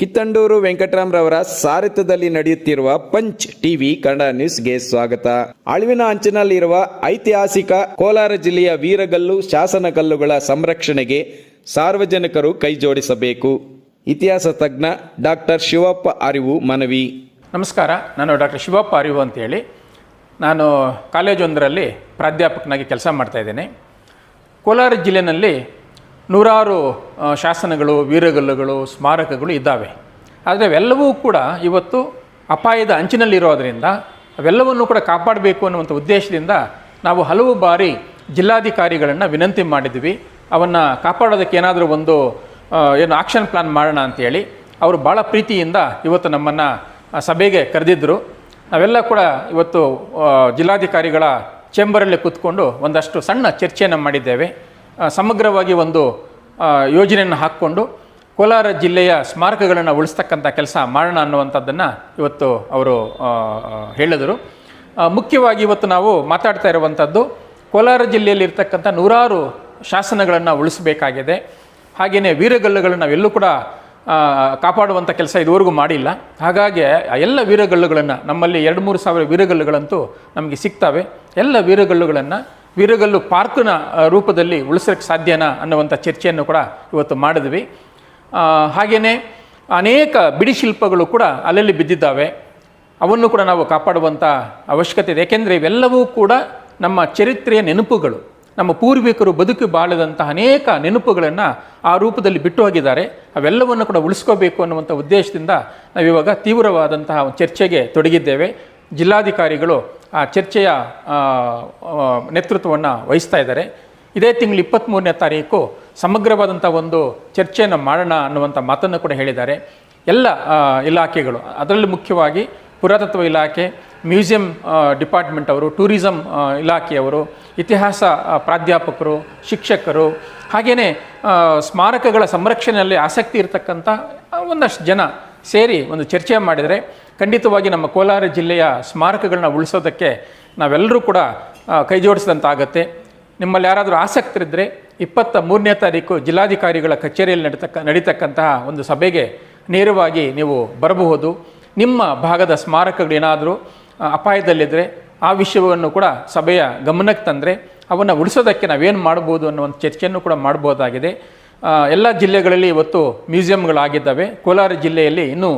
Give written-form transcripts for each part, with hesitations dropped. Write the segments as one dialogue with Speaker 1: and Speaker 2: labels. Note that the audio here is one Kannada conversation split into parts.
Speaker 1: ಕಿತ್ತಂಡೂರು ವೆಂಕಟರಾಮ್ರವರ ಸಾರಥ್ಯದಲ್ಲಿ ನಡೆಯುತ್ತಿರುವ ಪಂಚ್ ಟಿವಿ ಕನ್ನಡ ನ್ಯೂಸ್ಗೆ ಸ್ವಾಗತ. ಅಳಿವಿನ ಅಂಚಿನಲ್ಲಿರುವ ಐತಿಹಾಸಿಕ ಕೋಲಾರ ಜಿಲ್ಲೆಯ ವೀರಗಲ್ಲು ಶಾಸನಗಲ್ಲುಗಳ ಸಂರಕ್ಷಣೆಗೆ ಸಾರ್ವಜನಿಕರು ಕೈಜೋಡಿಸಬೇಕು. ಇತಿಹಾಸ ತಜ್ಞ ಡಾಕ್ಟರ್ ಶಿವಪ್ಪ ಅರಿವು ಮನವಿ.
Speaker 2: ನಮಸ್ಕಾರ, ನಾನು ಡಾಕ್ಟರ್ ಶಿವಪ್ಪ ಅರಿವು ಅಂತೇಳಿ ನಾನು ಕಾಲೇಜೊಂದರಲ್ಲಿ ಪ್ರಾಧ್ಯಾಪಕನಾಗಿ ಕೆಲಸ ಮಾಡ್ತಾಯಿದ್ದೇನೆ. ಕೋಲಾರ ಜಿಲ್ಲೆಯಲ್ಲಿ ನೂರಾರು ಶಾಸನಗಳು, ವೀರಗಲ್ಲುಗಳು, ಸ್ಮಾರಕಗಳು ಇದ್ದಾವೆ. ಆದರೆ ಅವೆಲ್ಲವೂ ಕೂಡ ಇವತ್ತು ಅಪಾಯದ ಅಂಚಿನಲ್ಲಿರೋದರಿಂದ ಅವೆಲ್ಲವನ್ನೂ ಕೂಡ ಕಾಪಾಡಬೇಕು ಅನ್ನುವಂಥ ಉದ್ದೇಶದಿಂದ ನಾವು ಹಲವು ಬಾರಿ ಜಿಲ್ಲಾಧಿಕಾರಿಗಳನ್ನು ವಿನಂತಿ ಮಾಡಿದ್ವಿ. ಅವನ್ನು ಕಾಪಾಡೋದಕ್ಕೆ ಏನಾದರೂ ಒಂದು ಆಕ್ಷನ್ ಪ್ಲಾನ್ ಮಾಡೋಣ ಅಂಥೇಳಿ ಅವರು ಭಾಳ ಪ್ರೀತಿಯಿಂದ ಇವತ್ತು ನಮ್ಮನ್ನು ಸಭೆಗೆ ಕರೆದಿದ್ದರು. ನಾವೆಲ್ಲ ಕೂಡ ಇವತ್ತು ಜಿಲ್ಲಾಧಿಕಾರಿಗಳ ಚೇಂಬರಲ್ಲಿ ಕೂತ್ಕೊಂಡು ಒಂದಷ್ಟು ಸಣ್ಣ ಚರ್ಚೆಯನ್ನು ಮಾಡಿದ್ದೇವೆ. ಸಮಗ್ರವಾಗಿ ಒಂದು ಯೋಜನೆಯನ್ನು ಹಾಕ್ಕೊಂಡು ಕೋಲಾರ ಜಿಲ್ಲೆಯ ಸ್ಮಾರಕಗಳನ್ನು ಉಳಿಸ್ತಕ್ಕಂಥ ಕೆಲಸ ಮಾಡೋಣ ಅನ್ನುವಂಥದ್ದನ್ನು ಇವತ್ತು ಅವರು ಹೇಳಿದರು. ಮುಖ್ಯವಾಗಿ ಇವತ್ತು ನಾವು ಮಾತಾಡ್ತಾ ಇರುವಂಥದ್ದು ಕೋಲಾರ ಜಿಲ್ಲೆಯಲ್ಲಿರ್ತಕ್ಕಂಥ ನೂರಾರು ಶಾಸನಗಳನ್ನು ಉಳಿಸಬೇಕಾಗಿದೆ. ಹಾಗೆಯೇ ವೀರಗಲ್ಲುಗಳನ್ನು ನಾವೆಲ್ಲೂ ಕೂಡ ಕಾಪಾಡುವಂಥ ಕೆಲಸ ಇದುವರೆಗೂ ಮಾಡಿಲ್ಲ. ಹಾಗಾಗಿ ಎಲ್ಲ ವೀರಗಲ್ಲುಗಳನ್ನು ನಮ್ಮಲ್ಲಿ 2-3 ಸಾವಿರ ವೀರಗಲ್ಲುಗಳಂತೂ ನಮಗೆ ಸಿಗ್ತವೆ. ಎಲ್ಲ ವೀರಗಲ್ಲುಗಳನ್ನು ವೀರಗಲ್ಲು ಪಾರ್ಕ್ನ ರೂಪದಲ್ಲಿ ಉಳಿಸೋಕ್ಕೆ ಸಾಧ್ಯನಾ ಅನ್ನುವಂಥ ಚರ್ಚೆಯನ್ನು ಕೂಡ ಇವತ್ತು ಮಾಡಿದ್ವಿ. ಹಾಗೆಯೇ ಅನೇಕ ಬಿಡಿ ಶಿಲ್ಪಗಳು ಕೂಡ ಅಲ್ಲಲ್ಲಿ ಬಿದ್ದಿದ್ದಾವೆ. ಅವನ್ನು ಕೂಡ ನಾವು ಕಾಪಾಡುವಂಥ ಅವಶ್ಯಕತೆ ಇದೆ. ಏಕೆಂದರೆ ಇವೆಲ್ಲವೂ ಕೂಡ ನಮ್ಮ ಚರಿತ್ರೆಯ ನೆನಪುಗಳು. ನಮ್ಮ ಪೂರ್ವಿಕರು ಬದುಕಿ ಬಾಳಿದಂತಹ ಅನೇಕ ನೆನಪುಗಳನ್ನು ಆ ರೂಪದಲ್ಲಿ ಬಿಟ್ಟು ಹೋಗಿದ್ದಾರೆ. ಅವೆಲ್ಲವನ್ನು ಕೂಡ ಉಳಿಸ್ಕೋಬೇಕು ಅನ್ನುವಂಥ ಉದ್ದೇಶದಿಂದ ನಾವಿವಾಗ ತೀವ್ರವಾದಂತಹ ಚರ್ಚೆಗೆ ತೊಡಗಿದ್ದೇವೆ. ಜಿಲ್ಲಾಧಿಕಾರಿಗಳು ಆ ಚರ್ಚೆಯ ನೇತೃತ್ವವನ್ನು ವಹಿಸ್ತಾ ಇದ್ದಾರೆ. ಇದೇ ತಿಂಗಳು 23ನೇ ತಾರೀಕು ಸಮಗ್ರವಾದಂಥ ಒಂದು ಚರ್ಚೆಯನ್ನು ಮಾಡೋಣ ಅನ್ನುವಂಥ ಮಾತನ್ನು ಕೂಡ ಹೇಳಿದ್ದಾರೆ. ಎಲ್ಲ ಇಲಾಖೆಗಳು, ಅದರಲ್ಲಿ ಮುಖ್ಯವಾಗಿ ಪುರಾತತ್ವ ಇಲಾಖೆ, ಮ್ಯೂಸಿಯಂ ಡಿಪಾರ್ಟ್ಮೆಂಟ್ ಅವರು, ಟೂರಿಸಂ ಇಲಾಖೆಯವರು, ಇತಿಹಾಸ ಪ್ರಾಧ್ಯಾಪಕರು, ಶಿಕ್ಷಕರು, ಹಾಗೆಯೇ ಸ್ಮಾರಕಗಳ ಸಂರಕ್ಷಣೆಯಲ್ಲಿ ಆಸಕ್ತಿ ಇರತಕ್ಕಂಥ ಒಂದಷ್ಟು ಜನ ಸೇರಿ ಒಂದು ಚರ್ಚೆ ಮಾಡಿದರೆ ಖಂಡಿತವಾಗಿ ನಮ್ಮ ಕೋಲಾರ ಜಿಲ್ಲೆಯ ಸ್ಮಾರಕಗಳನ್ನ ಉಳಿಸೋದಕ್ಕೆ ನಾವೆಲ್ಲರೂ ಕೂಡ ಕೈ ಜೋಡಿಸಿದಂತಾಗತ್ತೆ. ನಿಮ್ಮಲ್ಲಿ ಯಾರಾದರೂ ಆಸಕ್ತರಿದ್ದರೆ 23ನೇ ತಾರೀಕು ಜಿಲ್ಲಾಧಿಕಾರಿಗಳ ಕಚೇರಿಯಲ್ಲಿ ನಡೀತಕ್ಕಂತಹ ಒಂದು ಸಭೆಗೆ ನೇರವಾಗಿ ನೀವು ಬರಬಹುದು. ನಿಮ್ಮ ಭಾಗದ ಸ್ಮಾರಕಗಳೇನಾದರೂ ಅಪಾಯದಲ್ಲಿದ್ದರೆ ಆ ವಿಷಯವನ್ನು ಕೂಡ ಸಭೆಯ ಗಮನಕ್ಕೆ ತಂದರೆ ಅವನ್ನು ಉಳಿಸೋದಕ್ಕೆ ನಾವೇನು ಮಾಡ್ಬೋದು ಅನ್ನೋ ಒಂದು ಚರ್ಚೆಯನ್ನು ಕೂಡ ಮಾಡ್ಬೋದಾಗಿದೆ. ಎಲ್ಲ ಜಿಲ್ಲೆಗಳಲ್ಲಿ ಇವತ್ತು ಮ್ಯೂಸಿಯಂಗಳಾಗಿದ್ದಾವೆ. ಕೋಲಾರ ಜಿಲ್ಲೆಯಲ್ಲಿ ಇನ್ನೂ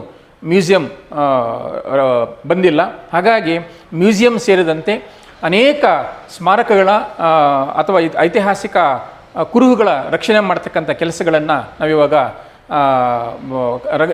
Speaker 2: ಮ್ಯೂಸಿಯಂ ಬಂದಿಲ್ಲ. ಹಾಗಾಗಿ ಮ್ಯೂಸಿಯಂ ಸೇರಿದಂತೆ ಅನೇಕ ಸ್ಮಾರಕಗಳ ಅಥವಾ ಐತಿಹಾಸಿಕ ಕುರುಹುಗಳ ರಕ್ಷಣೆ ಮಾಡ್ತಕ್ಕಂಥ ಕೆಲಸಗಳನ್ನು ನಾವಿವಾಗ